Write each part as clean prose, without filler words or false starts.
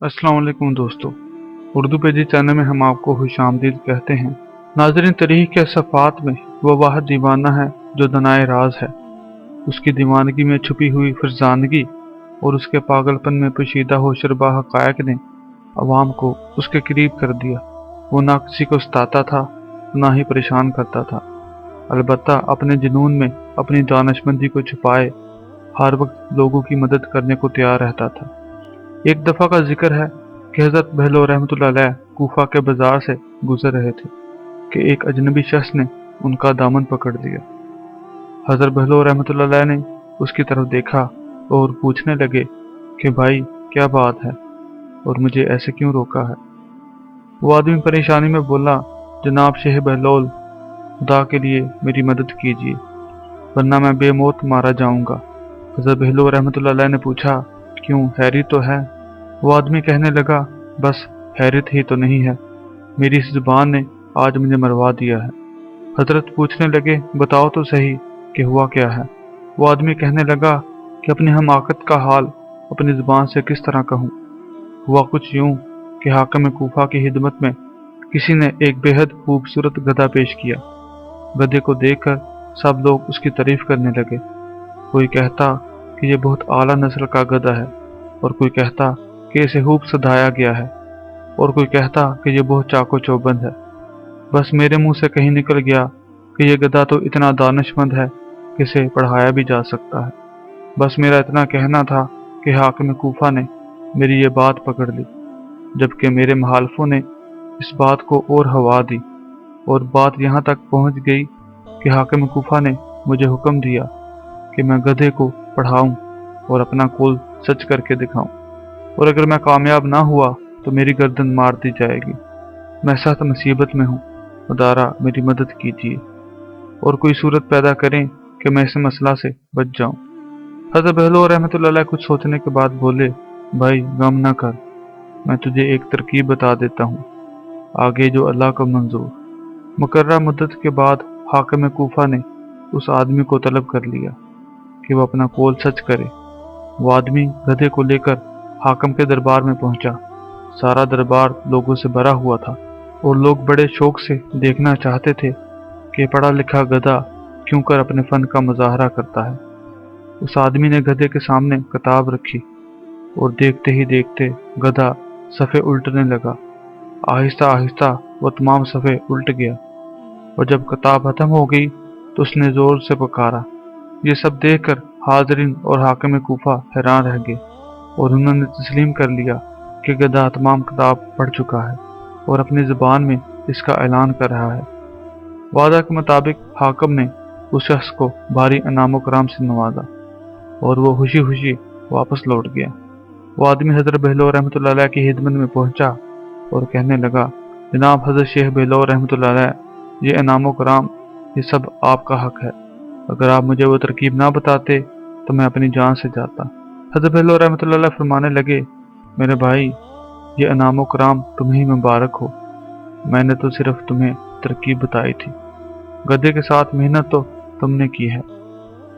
अस्सलाम वालेकुम दोस्तों। उर्दू पेजी चैनल में हम आपको खुशामदीद कहते हैं। नाज़रीन, तारीख़ के सफ़ात में वो वाहिद दीवाना है जो दनाए राज है। उसकी दीवानगी में छुपी हुई फरजानगी और उसके पागलपन में पोशीदा होशरबा हक़ाइक़ ने अवाम को उसके करीब कर दिया। वो ना किसी को सताता था, ना ही परेशान करता था। अलबत्ता अपने जुनून में अपनी दानिशमंदी को छुपाए हर वक्त लोगों की मदद करने को तैयार रहता था। एक दफ़ा का जिक्र है कि हज़रत बहलौल रहमतुल्लाह अलैह कूफा के बाजार से गुजर रहे थे कि एक अजनबी शख्स ने उनका दामन पकड़ लिया। हज़रत बहलौल रहमतुल्लाह अलैह ने उसकी तरफ देखा और पूछने लगे कि भाई, क्या बात है और मुझे ऐसे क्यों रोका है? वो आदमी परेशानी में बोला, जनाब शेख बहलौल, खुदा के लिए मेरी मदद कीजिए वरना मैं बेमौत मारा जाऊंगा। हज़रत बहलौल रहमतुल्लाह अलैह ने पूछा, क्यों, हैरी तो है? वो आदमी कहने लगा, बस हैरत ही तो नहीं है, मेरी इस जुबान ने आज मुझे मरवा दिया है। हजरत पूछने लगे, बताओ तो सही कि हुआ क्या है? वो आदमी कहने लगा कि अपनी हमाकत का हाल अपनी जुबान से किस तरह कहूँ। हुआ कुछ यूं कि हाकिम कूफा की खिदमत में किसी ने एक बेहद खूबसूरत गधा पेश किया। गधे को देखकर सब लोग उसकी तारीफ करने लगे। कोई कहता कि यह बहुत आला नस्ल का गधा है, और कोई कहता कि इसे खूब सधाया गया है, और कोई कहता कि यह बहुत चाको चौबंद है। बस मेरे मुंह से कहीं निकल गया कि यह गधा तो इतना दानिशमंद है कि इसे पढ़ाया भी जा सकता है। बस मेरा इतना कहना था कि हाकिम कूफा ने मेरी ये बात पकड़ ली, जबकि मेरे मुखालिफों ने इस बात को और हवा दी, और बात यहाँ तक पहुँच गई कि हाकिम कूफा ने मुझे हुक्म दिया कि मैं गधे को पढ़ाऊं और अपना कौल सच करके दिखाऊं, और अगर मैं कामयाब ना हुआ तो मेरी गर्दन मार दी जाएगी। मैं सख्त मुसीबत में हूँ, खुदारा मेरी मदद कीजिए और कोई सूरत पैदा करें कि मैं इस मसला से बच जाऊं। हज़रत बहलौल रहमतुल्लाह अलैह कुछ सोचने के बाद बोले, भाई गम न कर, मैं तुझे एक तरकीब बता देता हूँ, आगे जो अल्लाह को मंजूर। मुकर्रर मुद्दत के बाद हाकिम कूफा ने उस आदमी को तलब कर लिया कि वह अपना कौल सच करे। वो आदमी गधे को लेकर हाकिम के दरबार में पहुंचा। सारा दरबार लोगों से भरा हुआ था और लोग बड़े शौक से देखना चाहते थे कि पढ़ा लिखा गधा क्यों कर अपने फन का मुजाहरा करता है। उस आदमी ने गधे के सामने किताब रखी और देखते ही देखते गधा सफ़े उल्टने लगा। आहिस्ता आहिस्ता वह तमाम सफ़े उल्ट गया, और जब किताब खत्म हो गई तो उसने जोर से पुकारा। ये सब देखकर हाजरीन और हाकिम कूफा हैरान रह गए, और उन्होंने तस्लीम कर लिया कि गधा तमाम किताब पढ़ चुका है और अपनी ज़ुबान में इसका ऐलान कर रहा है। वादा के मुताबिक हाकिम ने उस शख्स को भारी इनाम कराम से नवाजा, और वो खुशी खुशी वापस लौट गया। वो आदमी हज़रत बहलौल रहमतुल्लाह अलैह की खिदमत में पहुंचा और कहने लगा, जनाब हज़रत शेख बहलौल रहमतुल्लाह अलैह, ये इनाम कराम ये सब आपका हक है। अगर आप मुझे वो तरकीब ना बताते तो मैं अपनी जान से जाता। हज़रत बहलौल रहमतुल्लाह अलैह फरमाने लगे, मेरे भाई, ये इनाम कराम तुम्हें ही मुबारक हो। मैंने तो सिर्फ तुम्हें तरकीब बताई थी, गधे के साथ मेहनत तो तुमने की है,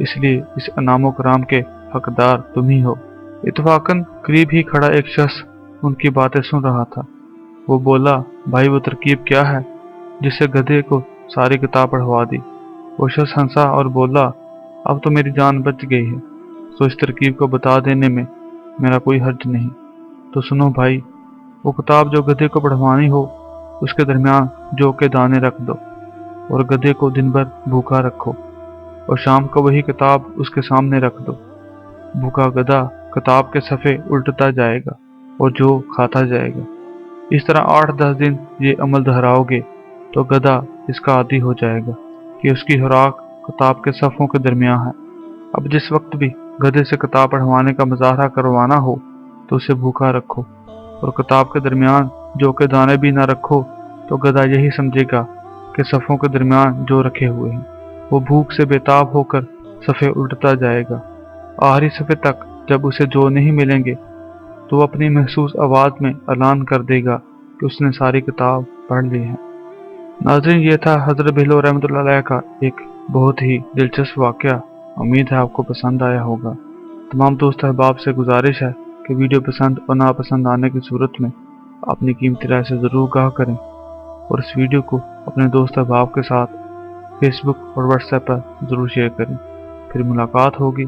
इसलिए इस इनाम कराम के हकदार तुम ही हो। इत्तफाकन करीब ही खड़ा एक शख्स उनकी बातें सुन रहा था। वो बोला, भाई वो तरकीब क्या है जिससे गधे को सारी किताब पढ़वा दी? वो शख्स हंसा और बोला, अब तो मेरी जान बच गई है, तो इस तरकीब को बता देने में मेरा कोई हर्ज नहीं। तो सुनो भाई, वो किताब जो गधे को पढ़वानी हो उसके दरमियान जौ के दाने रख दो, और गधे को दिन भर भूखा रखो, और शाम को वही किताब उसके सामने रख दो। भूखा गधा किताब के सफ़े उल्टता जाएगा और जो खाता जाएगा। इस तरह 8-10 दिन ये अमल दोहराओगे तो गधा इसका आदी हो जाएगा कि उसकी खुराक किताब के सफ़ों के दरमियान है। अब जिस वक्त भी गधे से किताब पढ़वाने का मुजाहरा करवाना हो तो उसे भूखा रखो, और किताब के दरमियान जौ के दाने भी ना रखो, तो गधा यही समझेगा कि सफ़ों के दरमियान जो रखे हुए हैं। वो भूख से बेताब होकर सफ़े उल्टता जाएगा। आखिरी सफ़े तक जब उसे जो नहीं मिलेंगे तो वो अपनी महसूस आवाज़ में ऐलान कर देगा कि उसने सारी किताब पढ़ ली है। नाज़रीन, ये था हज़रत बहलौल रहमतुल्लाह अलैह का एक बहुत ही दिलचस्प वाक़या। उम्मीद है आपको पसंद आया होगा। तमाम दोस्त अहबाब से गुजारिश है کہ ویڈیو پسند اور ناپسند آنے کی صورت میں اپنی قیمتی رائے سے ضرور آگاہ کریں اور اس ویڈیو کو اپنے دوست احباب کے ساتھ فیس بک اور واٹس ایپ پر ضرور شیئر کریں۔ پھر ملاقات ہوگی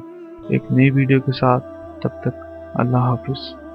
ایک نئی ویڈیو کے ساتھ، تب تک اللہ حافظ۔